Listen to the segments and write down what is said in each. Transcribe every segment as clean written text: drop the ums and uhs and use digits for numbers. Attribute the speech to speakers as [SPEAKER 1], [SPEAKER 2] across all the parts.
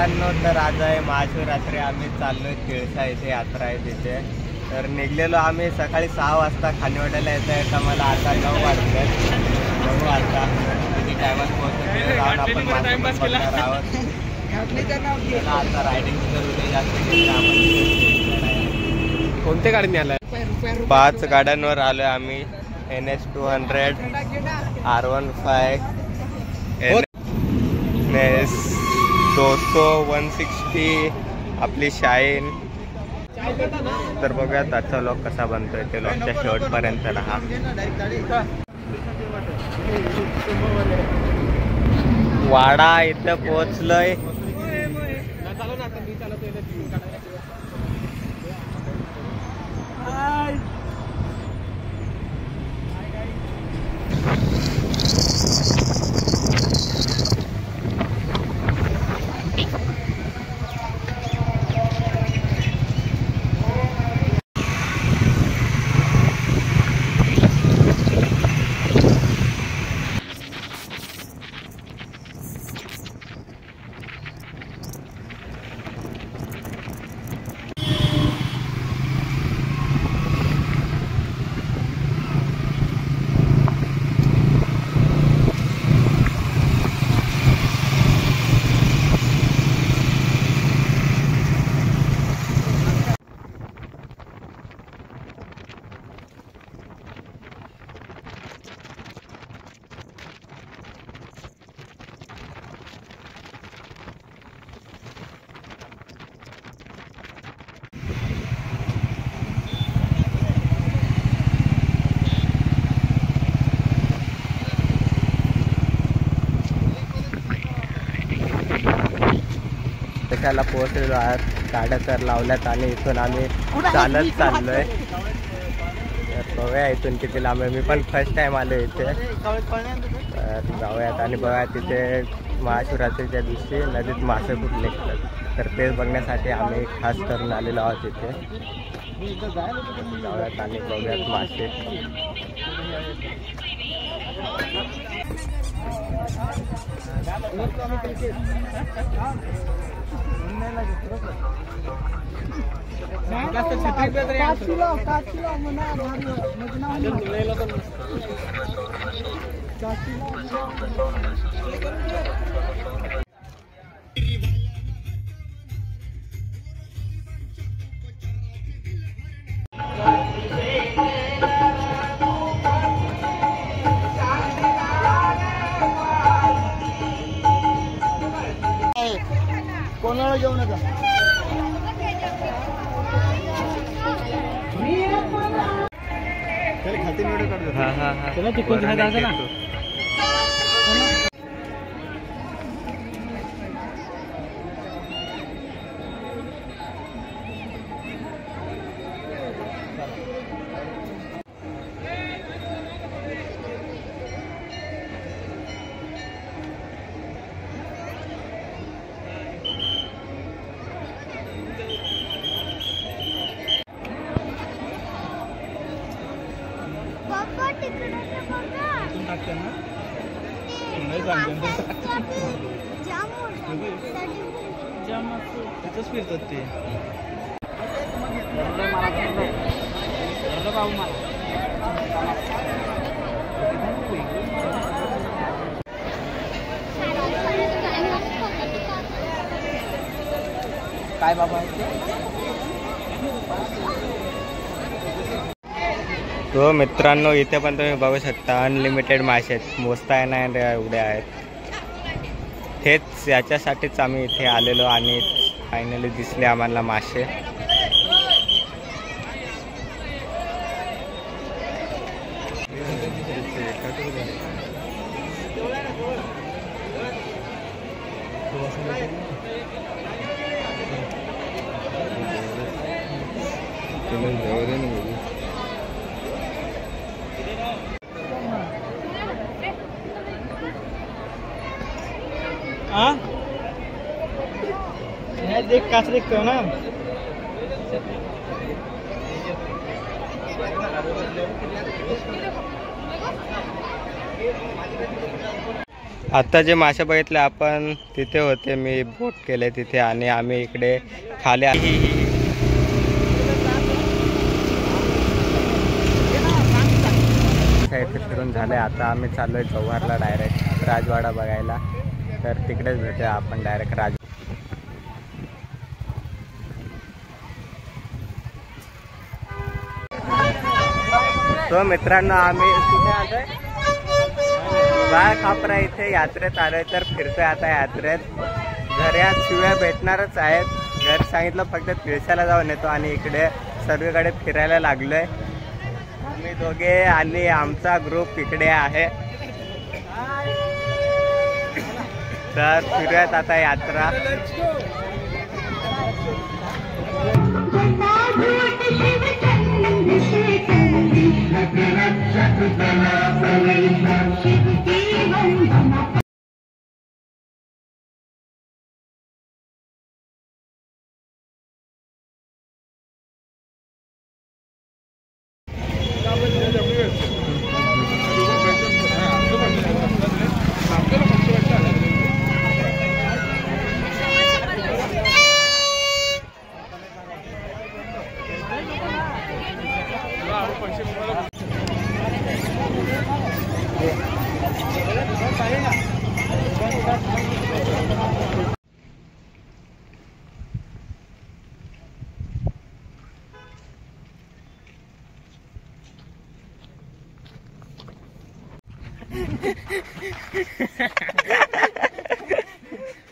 [SPEAKER 1] मित्रांनो, तर आज आहे महाशिवरात्री. आम्ही चाललोय तिळसा इथे यात्रा आहे तिथे. तर निघलेलो आम्ही सकाळी 6 वाजता. खानिवड्याला येता मला आता 9 वाजले. 9 वाजता किती टायमात पोहोचतो जाऊन आपण बघणार आहोत. आता रायडिंगचं रुटीन जास्त
[SPEAKER 2] कोणत्या गाडीने आलाय?
[SPEAKER 1] 5 गाड्यांवर आलोय आम्ही. NS 200, R15, NS 200, 160, आपली शाईन. तर बघूयात आजचा लॉक कसा बनतोय ते. लॉकच्या शेवटपर्यंत राहा. वाडा इथं पोहोचलोय. त्याला पोहोचलेलो आहात. गाड्या तर लावल्यात आणि इथून आम्ही चालत चाललोय. तर बघूया इथून किती लांब आहे. मी पण फर्स्ट टाइम आलो इथे. तर जाऊयात आणि बघा तिथे महाशिवरात्रीच्या दिवशी नदीत मासे खूप निघतात. तर तेच बघण्यासाठी आम्ही खास करून आलेलो आहोत इथे. जाऊयात आणि बघूयात मासे. कोणाला घेऊ नका. हा हा हा तिथंच फिरतात ते. काय बाबा तो मित्रांनो, इथे पण तुम्ही बघू शकता अनलिमिटेड मासे आहेत. मोजता येणार एवढे आहेत. हेच याच्यासाठीच आम्ही इथे आलेलो आणि फायनली दिसले आम्हाला मासे. देख काच देखते हो ना. आता जे मासे बघितले आपण तिथे होते, मी बोट केले तिथे आणि आम्ही इकडे खाली इथे फिरून झाले. आता आम्ही चाललोय जव्हारला डायरेक्ट राजवाडा बघायला, तर तिकडेच भेटूया आपण डायरेक्ट राज. तो मित्रांनो आम्ही कुठे आलोय, बाळ खापरा इथे यात्रेत आलोय. तर फिरतोय आता यात्रेत. घरात शिव्या भेटणारच आहेत. घर सांगितलं फक्त फिरसायला जाऊन येतो आणि इकडे सर्वीकडे फिरायला लागलोय. आम्ही दोघे आणि आमचा ग्रुप इकडे आहे. तर फिरूयात आता यात्रा.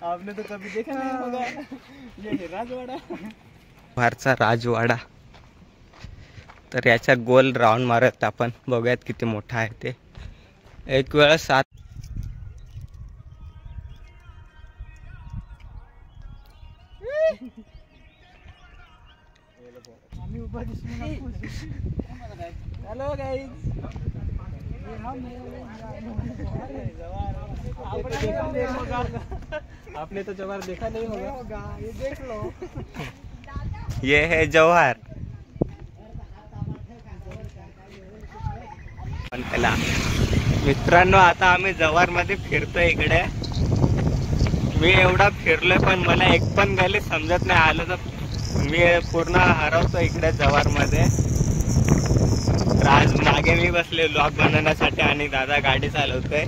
[SPEAKER 2] आपने तो कभी देखा नहीं होगा, ये है राजवाड़ा.
[SPEAKER 1] भारचा राजवाडा. तर याच्या गोल राऊंड मारत आपण बघूयात किती मोठा आहे ते. एक वेळा 7
[SPEAKER 2] हेलो गाइस, आपने तो जवार देखा नहीं होगा, ये देख लो.
[SPEAKER 1] ये है जव्हार. मित्रांनो आता आम्ही जव्हार मध्ये फिरतोय इकडे. मी एवढा फिरलोय पण मला एक पण गली समजत नाही. आलं तर मी पूर्ण हरवतो इकडे जव्हार मध्ये. आज मागे मी बसले ब्लॉग बनवण्यासाठी आणि दादा गाडी चालवतोय.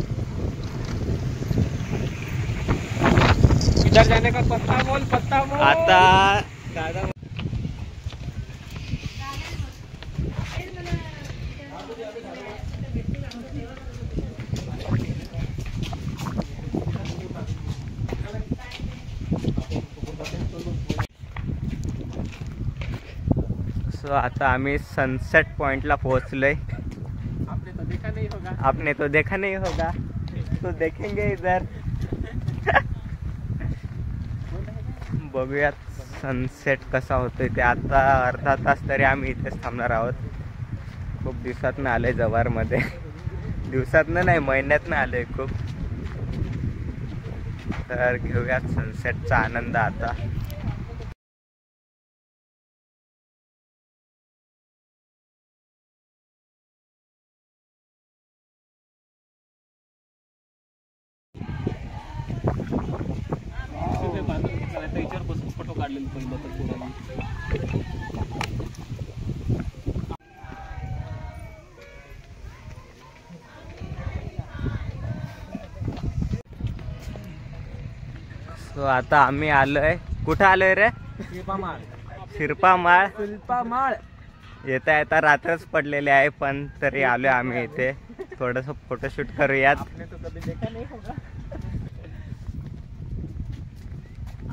[SPEAKER 2] इधर जाने का पत्ता मोल, पत्ता मोल.
[SPEAKER 1] आता दादा सो आता आम्ही सनसेट पॉइंटला पोहोचलोय.
[SPEAKER 2] आपने तो देखा नहीं होगा,
[SPEAKER 1] आपने तो देखा नहीं होगा, तो देखेंगे इधर. बघूयात सनसेट कसा होतोय ते. आता अर्धा तास तरी आम्ही इथेच थांबणार आहोत. खूप दिवसातनं आलोय जव्हारमध्ये. दिवसातनं नाही, महिन्यातनं आलोय खूप. तर घेऊयात सनसेटचा आनंद आता.
[SPEAKER 2] बसून फोटो काढलेले पहिलं तर पुढे.
[SPEAKER 1] सो आता आम्ही आलोय, कुठं आलोय रे?
[SPEAKER 2] शिल्पामाळ.
[SPEAKER 1] शिरपामाळ.
[SPEAKER 2] शिल्पामाळ.
[SPEAKER 1] येता येता रात्रच पडलेली आहे पण तरी आलोय आम्ही इथे. थोडंसं फोटोशूट करूयात.
[SPEAKER 2] आपने तो कभी देखा नहीं होगा,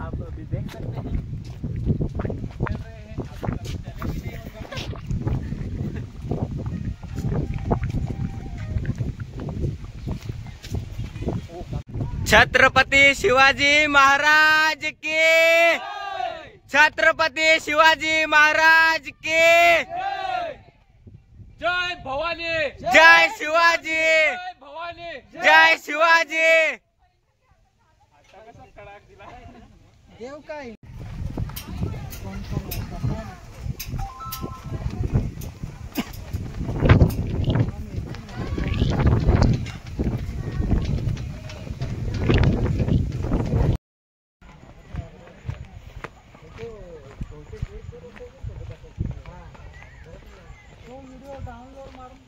[SPEAKER 2] आप अभी देख सकते हैं.
[SPEAKER 1] छत्रपती शिवाजी महाराज की. छत्रपती शिवाजी महाराज की.
[SPEAKER 2] जय भवानी.
[SPEAKER 1] जय शिवाजी.
[SPEAKER 2] जय भवानी.
[SPEAKER 1] जय शिवाजी.
[SPEAKER 2] देव काय. तो व्हिडिओ डाउनलोड मारून